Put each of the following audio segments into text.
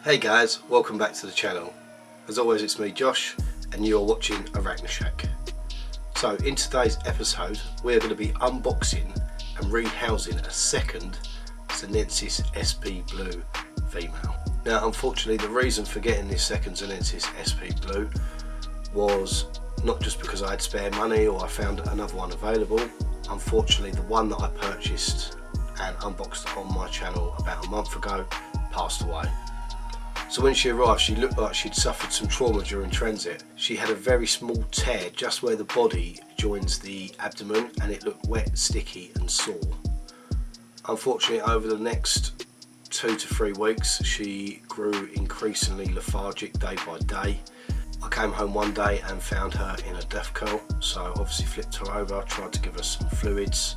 Hey guys, welcome back to the channel. As always, it's me Josh and you're watching Arachnoshack. So in today's episode we're going to be unboxing and rehousing a second Xenenthis SP Blue female. Now unfortunately the reason for getting this second Xenenthis SP Blue was not just because I had spare money or I found another one available. Unfortunately the one that I purchased and unboxed on my channel about a month ago passed away. So when she arrived, she looked like she'd suffered some trauma during transit. She had a very small tear just where the body joins the abdomen and it looked wet, sticky and sore. Unfortunately, over the next 2 to 3 weeks, she grew increasingly lethargic day by day. I came home one day and found her in a death curl, so obviously flipped her over, tried to give her some fluids.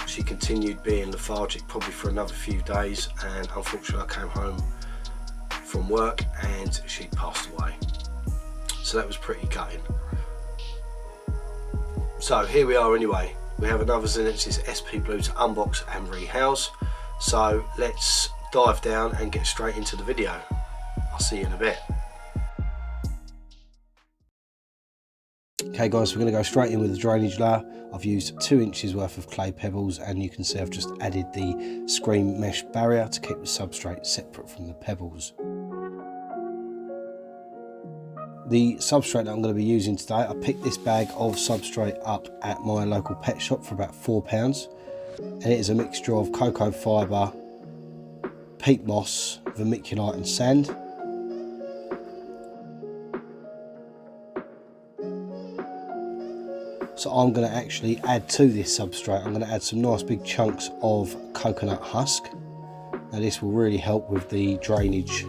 She continued being lethargic probably for another few days, and unfortunately I came home from work and she'd passed away. So that was pretty gutting. So here we are anyway. We have another Xenenthis SP Blue to unbox and rehouse. So let's dive down and get straight into the video. I'll see you in a bit. Okay guys, we're going to go straight in with the drainage layer. I've used 2 inches worth of clay pebbles and you can see I've just added the screen mesh barrier to keep the substrate separate from the pebbles. The substrate that I'm going to be using today, I picked this bag of substrate up at my local pet shop for about £4, and it is a mixture of cocoa fibre, peat moss, vermiculite and sand. So I'm going to actually add to this substrate, I'm going to add some nice big chunks of coconut husk. Now this will really help with the drainage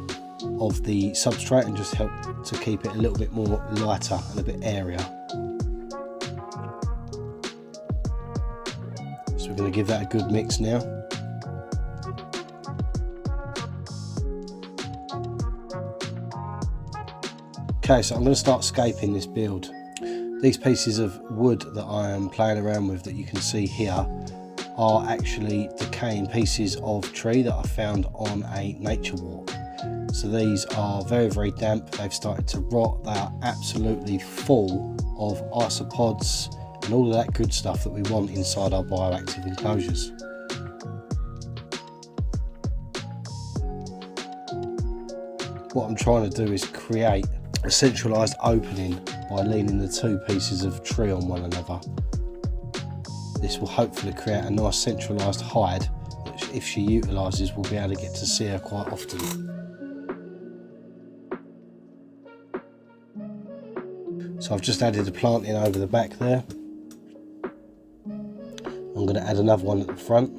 of the substrate and just help to keep it a little bit more lighter and a bit airier. So we're going to give that a good mix now. Okay, so I'm going to start scaping this build. These pieces of wood that I am playing around with that you can see here are actually decaying pieces of tree that I found on a nature walk. So these are very, very damp. They've started to rot. They are absolutely full of isopods and all of that good stuff that we want inside our bioactive enclosures. What I'm trying to do is create a centralised opening by leaning the 2 pieces of tree on one another. This will hopefully create a nice centralised hide that if she utilises we'll be able to get to see her quite often. So I've just added a planting over the back there. I'm going to add another one at the front.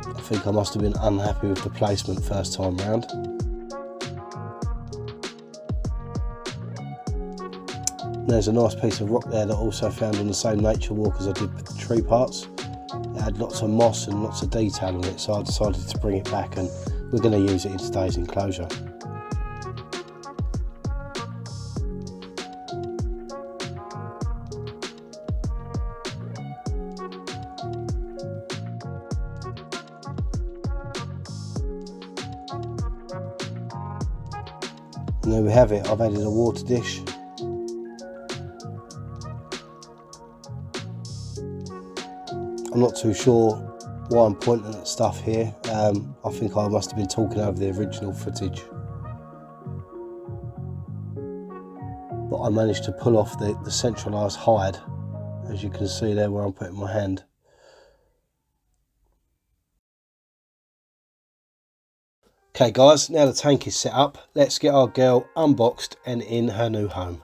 I think I must have been unhappy with the placement first time round. There's a nice piece of rock there that I also found on the same nature walk as I did with the tree parts. It had lots of moss and lots of detail on it, so I decided to bring it back and we're going to use it in today's enclosure. And there we have it, I've added a water dish. I'm not too sure why I'm pointing at stuff here. I think I must have been talking over the original footage. But I managed to pull off the centralised hide, as you can see there where I'm putting my hand. Okay guys, now the tank is set up, let's get our girl unboxed and in her new home.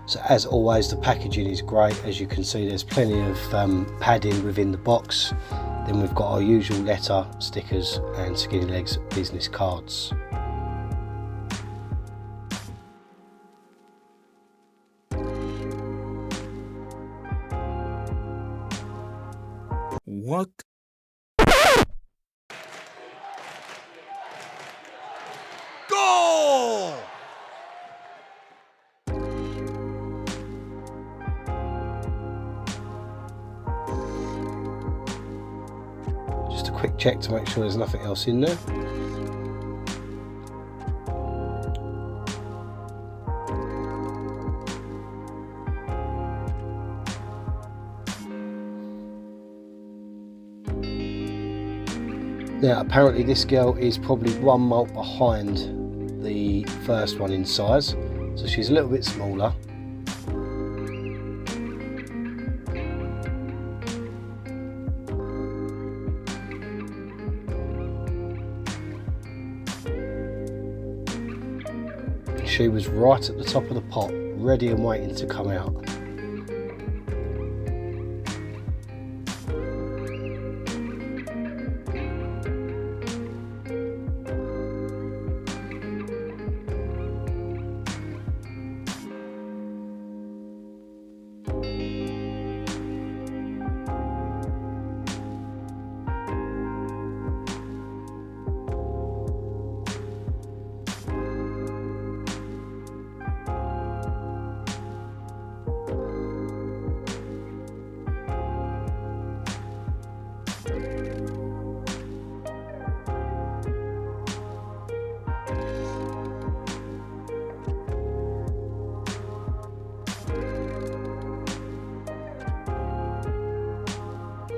So as always the packaging is great. As you can see there's plenty of padding within the box. Then we've got our usual letter, stickers and Skinny Legs business cards. What? Goal! Just a quick check to make sure there's nothing else in there. Now apparently this girl is probably 1 molt behind the first one in size, so she's a little bit smaller. She was right at the top of the pot, ready and waiting to come out.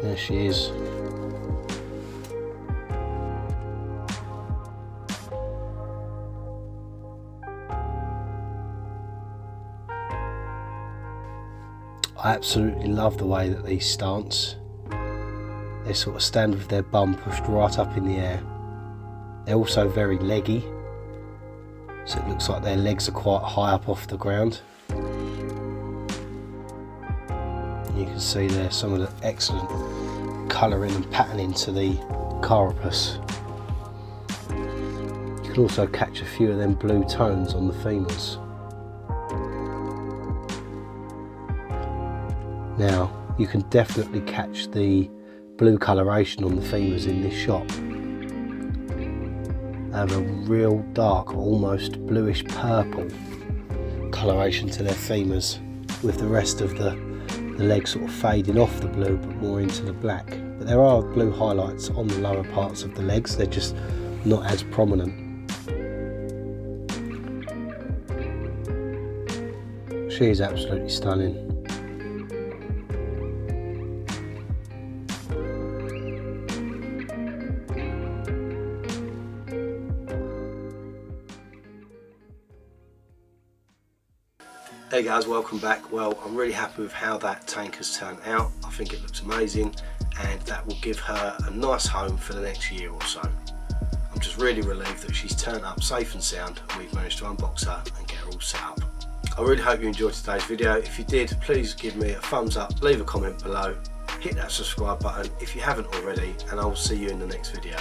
There she is. I absolutely love the way that these stance. They sort of stand with their bum pushed right up in the air. They're also very leggy, so it looks like their legs are quite high up off the ground. You can see there some of the excellent colouring and patterning to the carapace. You can also catch a few of them blue tones on the femurs. Now you can definitely catch the blue coloration on the femurs in this shot. They have a real dark, almost bluish purple coloration to their femurs, with the rest of the legs sort of fading off the blue but more into the black. But there are blue highlights on the lower parts of the legs, they're just not as prominent. She is absolutely stunning. Hey guys, welcome back. Well, I'm really happy with how that tank has turned out. I think it looks amazing, and that will give her a nice home for the next year or so. I'm just really relieved that she's turned up safe and sound and we've managed to unbox her and get her all set up. I really hope you enjoyed today's video. If you did, please give me a thumbs up, leave a comment below, hit that subscribe button if you haven't already, and I will see you in the next video.